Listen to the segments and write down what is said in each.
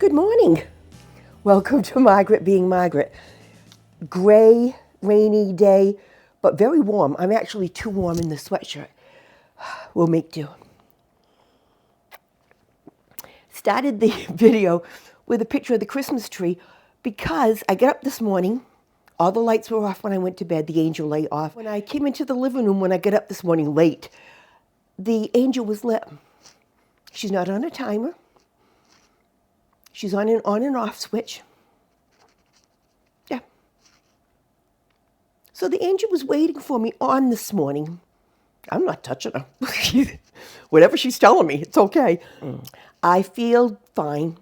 Good morning. Welcome to Margaret Being Margaret. Gray, rainy day, but very warm. I'm actually too warm in the sweatshirt. We'll make do. Started the video with a picture of the Christmas tree because I got up this morning. All the lights were off when I went to bed, the angel light off. When I came into the living room when I got up this morning late, the angel was lit. She's not on a timer. She's on and off switch. Yeah. So the angel was waiting for me on this morning. I'm not touching her. Whatever she's telling me, it's okay. I feel fine.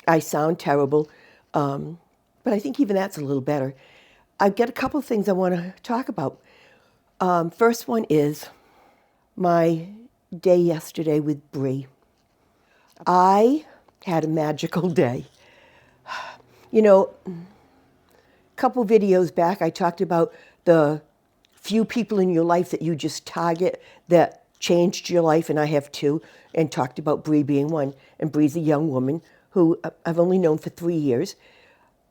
I sound terrible. But I think even that's a little better. I've got a couple of things I want to talk about. First one is my day yesterday with Bree. I had a magical day. You know, a couple videos back, I talked about the few people in your life that you just target that changed your life, and I have two, and talked about Bree being one. And Bree's a young woman who I've only known for 3 years,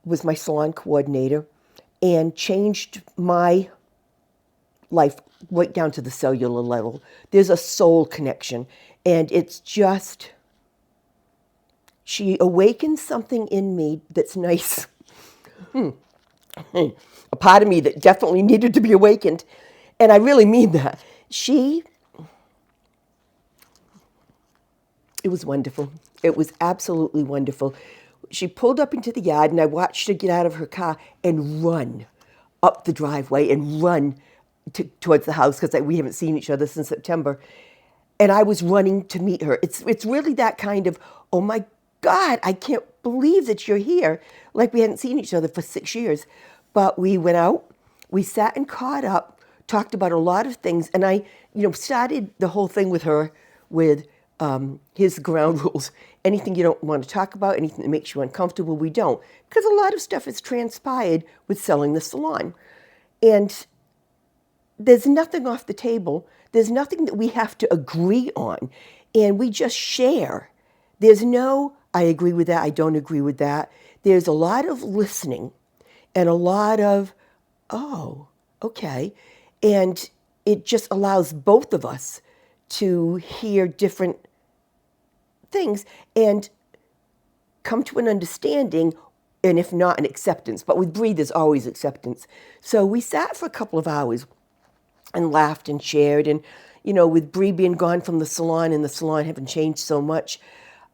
was my salon coordinator, and changed my life right down to the cellular level. There's a soul connection, and it's just, she awakened something in me that's nice. A part of me that definitely needed to be awakened. And I really mean that. It was wonderful. It was absolutely wonderful. She pulled up into the yard and I watched her get out of her car and run up the driveway and run towards the house because we haven't seen each other since September. And I was running to meet her. It's really that kind of, oh my God, I can't believe that you're here. Like we hadn't seen each other for 6 years. But we went out, we sat and caught up, talked about a lot of things. And I, started the whole thing with her with here's the ground rules. Anything you don't want to talk about, anything that makes you uncomfortable, we don't. Because a lot of stuff has transpired with selling the salon. And there's nothing off the table. There's nothing that we have to agree on. And we just share. There's no, I agree with that, I don't agree with that. There's a lot of listening and a lot of, oh, okay. And it just allows both of us to hear different things and come to an understanding, and if not, an acceptance. But with Bree, there's always acceptance. So we sat for a couple of hours and laughed and shared. And, with Bree being gone from the salon and the salon having changed so much,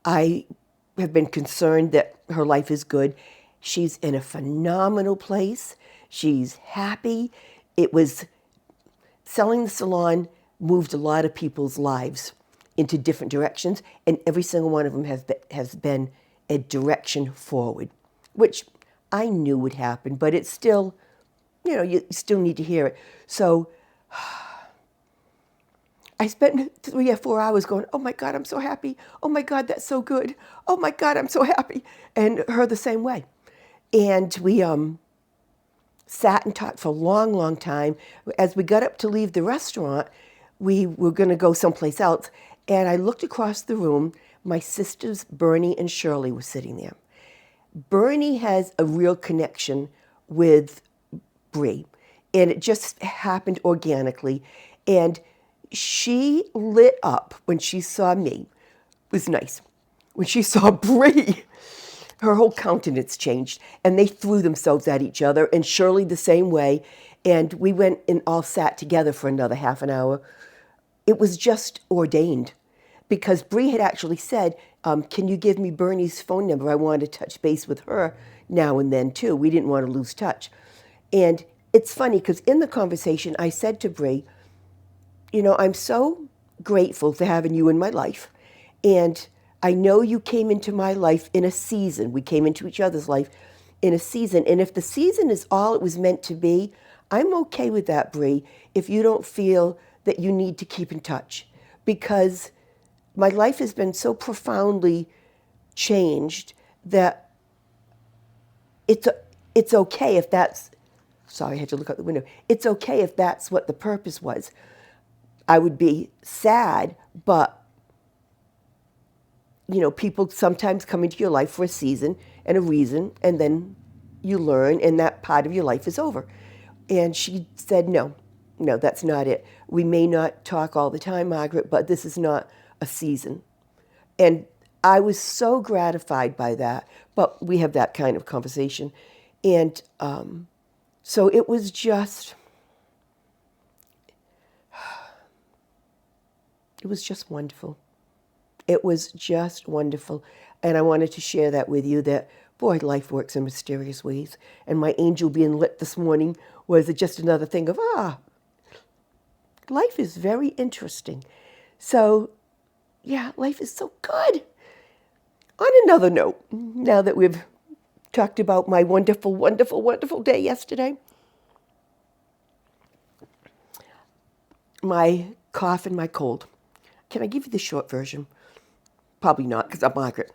I have been concerned that her life is good. She's in a phenomenal place. She's happy. It was selling the salon moved a lot of people's lives into different directions, and every single one of them has been a direction forward, which I knew would happen, but it's still, you still need to hear it. So I spent 3 or 4 hours going, oh my God, I'm so happy. Oh my God, that's so good. Oh my God, I'm so happy. And her the same way. And we sat and talked for a long, long time. As we got up to leave the restaurant, we were going to go someplace else. And I looked across the room. My sisters, Bernie and Shirley, were sitting there. Bernie has a real connection with Bree. And it just happened organically. And she lit up when she saw me. It was nice. When she saw Bree, her whole countenance changed, and they threw themselves at each other, and Shirley the same way. And we went and all sat together for another half an hour. It was just ordained, because Bree had actually said, can you give me Bernie's phone number? I wanted to touch base with her now and then too. We didn't want to lose touch. And it's funny, because in the conversation, I said to Bree, I'm so grateful for having you in my life. And I know you came into my life in a season. We came into each other's life in a season. And if the season is all it was meant to be, I'm okay with that, Bree, if you don't feel that you need to keep in touch. Because my life has been so profoundly changed that it's okay if that's, sorry, I had to look out the window. It's okay if that's what the purpose was. I would be sad, but people sometimes come into your life for a season and a reason, and then you learn, and that part of your life is over. And she said, no, no, that's not it. We may not talk all the time, Margaret, but this is not a season. And I was so gratified by that, but we have that kind of conversation. And so it was just wonderful. It was just wonderful. And I wanted to share that with you that, boy, life works in mysterious ways. And my angel being lit this morning was just another thing of, life is very interesting. So, yeah, life is so good. On another note, now that we've talked about my wonderful, wonderful, wonderful day yesterday, my cough and my cold. Can I give you the short version? Probably not, because I'm Margaret.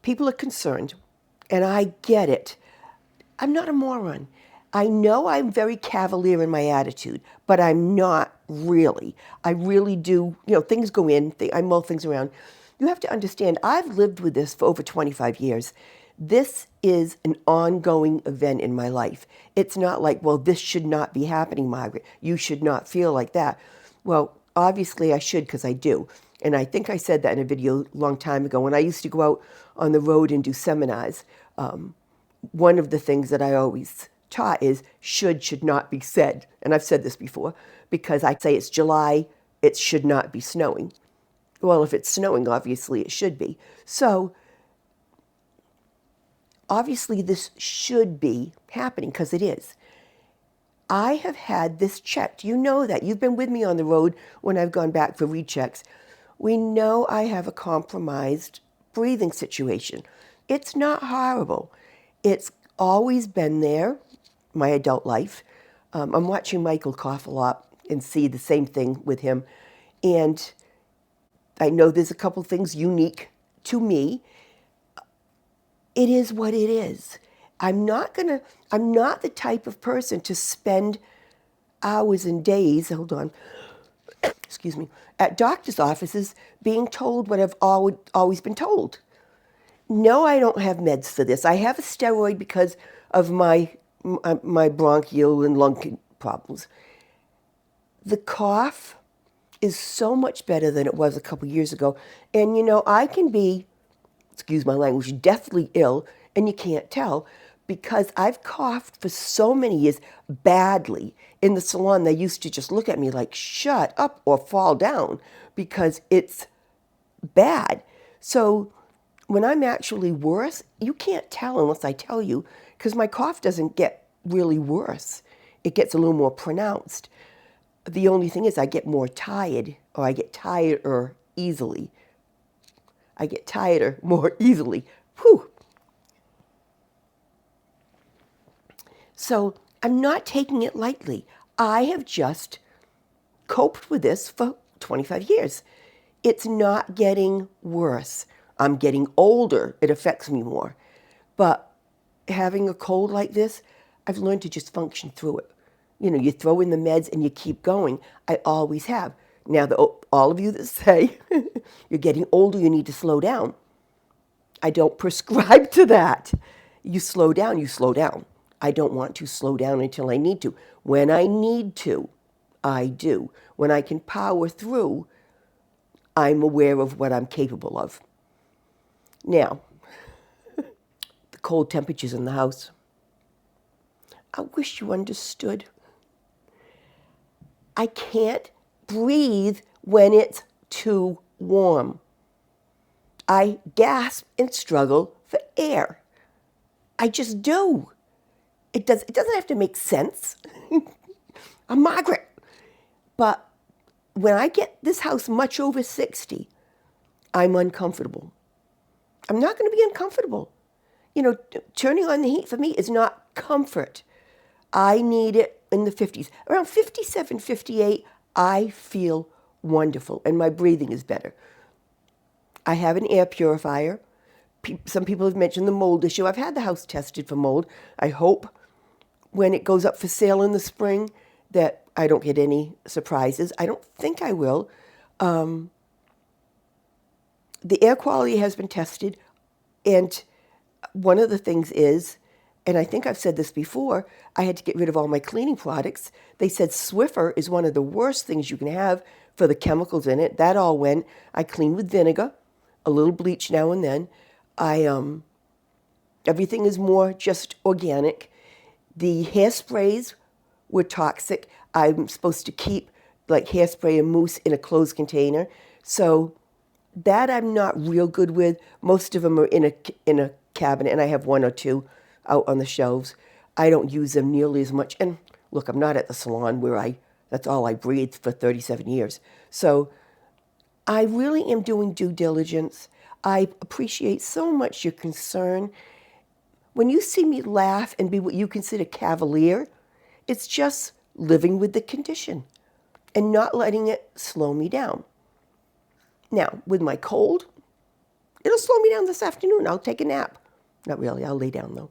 People are concerned, and I get it. I'm not a moron. I know I'm very cavalier in my attitude, but I'm not really. I really do, things go in, I mull things around. You have to understand, I've lived with this for over 25 years. This is an ongoing event in my life. It's not like, well, this should not be happening, Margaret. You should not feel like that. Well, obviously I should, because I do. And I think I said that in a video a long time ago. When I used to go out on the road and do seminars, one of the things that I always taught is should not be said. And I've said this before, because I say it's July, it should not be snowing. Well, if it's snowing, obviously it should be. So obviously this should be happening, because it is. I have had this checked. You know that. You've been with me on the road when I've gone back for rechecks. We know I have a compromised breathing situation. It's not horrible. It's always been there, my adult life. I'm watching Michael cough a lot and see the same thing with him. And I know there's a couple things unique to me. It is what it is. I'm not the type of person to spend hours and days, hold on, excuse me, at doctor's offices being told what I've always been told. No, I don't have meds for this. I have a steroid because of my bronchial and lung problems. The cough is so much better than it was a couple years ago. And I can be, excuse my language, deathly ill, and you can't tell, because I've coughed for so many years badly. In the salon, they used to just look at me like, shut up or fall down, because it's bad. So when I'm actually worse, you can't tell unless I tell you, because my cough doesn't get really worse. It gets a little more pronounced. The only thing is I get more tired, or I get tireder easily. I get tireder more easily. Whew. So I'm not taking it lightly. I have just coped with this for 25 years. It's not getting worse. I'm getting older. It affects me more. But having a cold like this, I've learned to just function through it. You throw in the meds and you keep going. I always have. Now, all of you that say you're getting older, you need to slow down. I don't prescribe to that. You slow down, you slow down. I don't want to slow down until I need to. When I need to, I do. When I can power through, I'm aware of what I'm capable of. Now, the cold temperatures in the house. I wish you understood. I can't breathe when it's too warm. I gasp and struggle for air. I just do. It doesn't have to make sense. I'm Margaret. But when I get this house much over 60, I'm uncomfortable. I'm not going to be uncomfortable. Turning on the heat for me is not comfort. I need it in the 50s. Around 57, 58, I feel wonderful, and my breathing is better. I have an air purifier. Some people have mentioned the mold issue. I've had the house tested for mold. I hope when it goes up for sale in the spring that I don't get any surprises. I don't think I will. the air quality has been tested, and one of the things is, and I think I've said this before, I had to get rid of all my cleaning products. They said Swiffer is one of the worst things you can have for the chemicals in it. That all went. I cleaned with vinegar, a little bleach now and then. I Everything is more just organic. The hairsprays were toxic. I'm supposed to keep like hairspray and mousse in a closed container. So that I'm not real good with. Most of them are in a cabinet, and I have one or two out on the shelves. I don't use them nearly as much. And look, I'm not at the salon where that's all I breathed for 37 years. So I really am doing due diligence. I appreciate so much your concern. When you see me laugh and be what you consider cavalier, it's just living with the condition and not letting it slow me down. Now, with my cold, it'll slow me down this afternoon. I'll take a nap. Not really, I'll lay down though.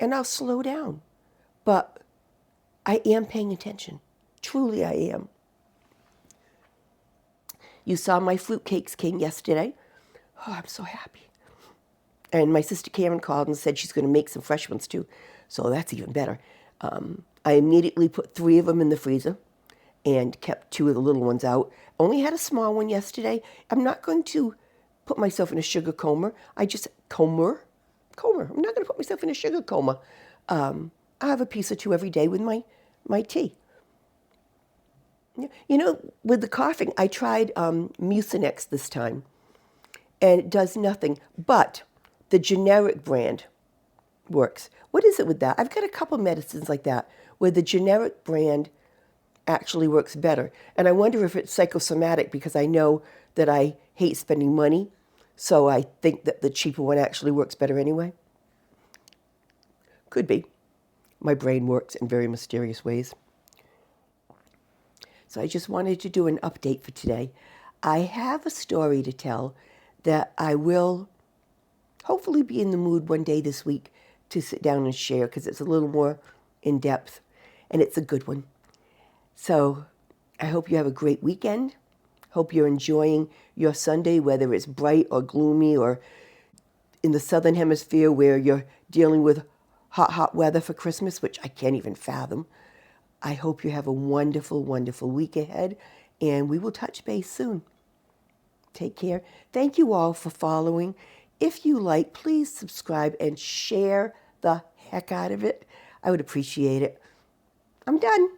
And I'll slow down. But I am paying attention. Truly, I am. You saw my fruitcakes came yesterday. Oh, I'm so happy. And my sister Karen called and said she's going to make some fresh ones too. So that's even better. I immediately put 3 of them in the freezer and kept 2 of the little ones out. Only had a small one yesterday. I'm not going to put myself in a sugar coma. I'm not going to put myself in a sugar coma. I have a piece or 2 every day with my tea. You know, with the coughing, I tried Mucinex this time, and it does nothing. But the generic brand works. What is it with that? I've got a couple medicines like that where the generic brand actually works better. And I wonder if it's psychosomatic because I know that I hate spending money, so I think that the cheaper one actually works better anyway. Could be. My brain works in very mysterious ways. So I just wanted to do an update for today. I have a story to tell that I will hopefully be in the mood one day this week to sit down and share because it's a little more in depth and it's a good one. So I hope you have a great weekend. Hope you're enjoying your Sunday, whether it's bright or gloomy or in the Southern Hemisphere where you're dealing with hot weather for Christmas, which I can't even fathom. I hope you have a wonderful, wonderful week ahead, and we will touch base soon. Take care. Thank you all for following. If you like, please subscribe and share the heck out of it. I would appreciate it. I'm done.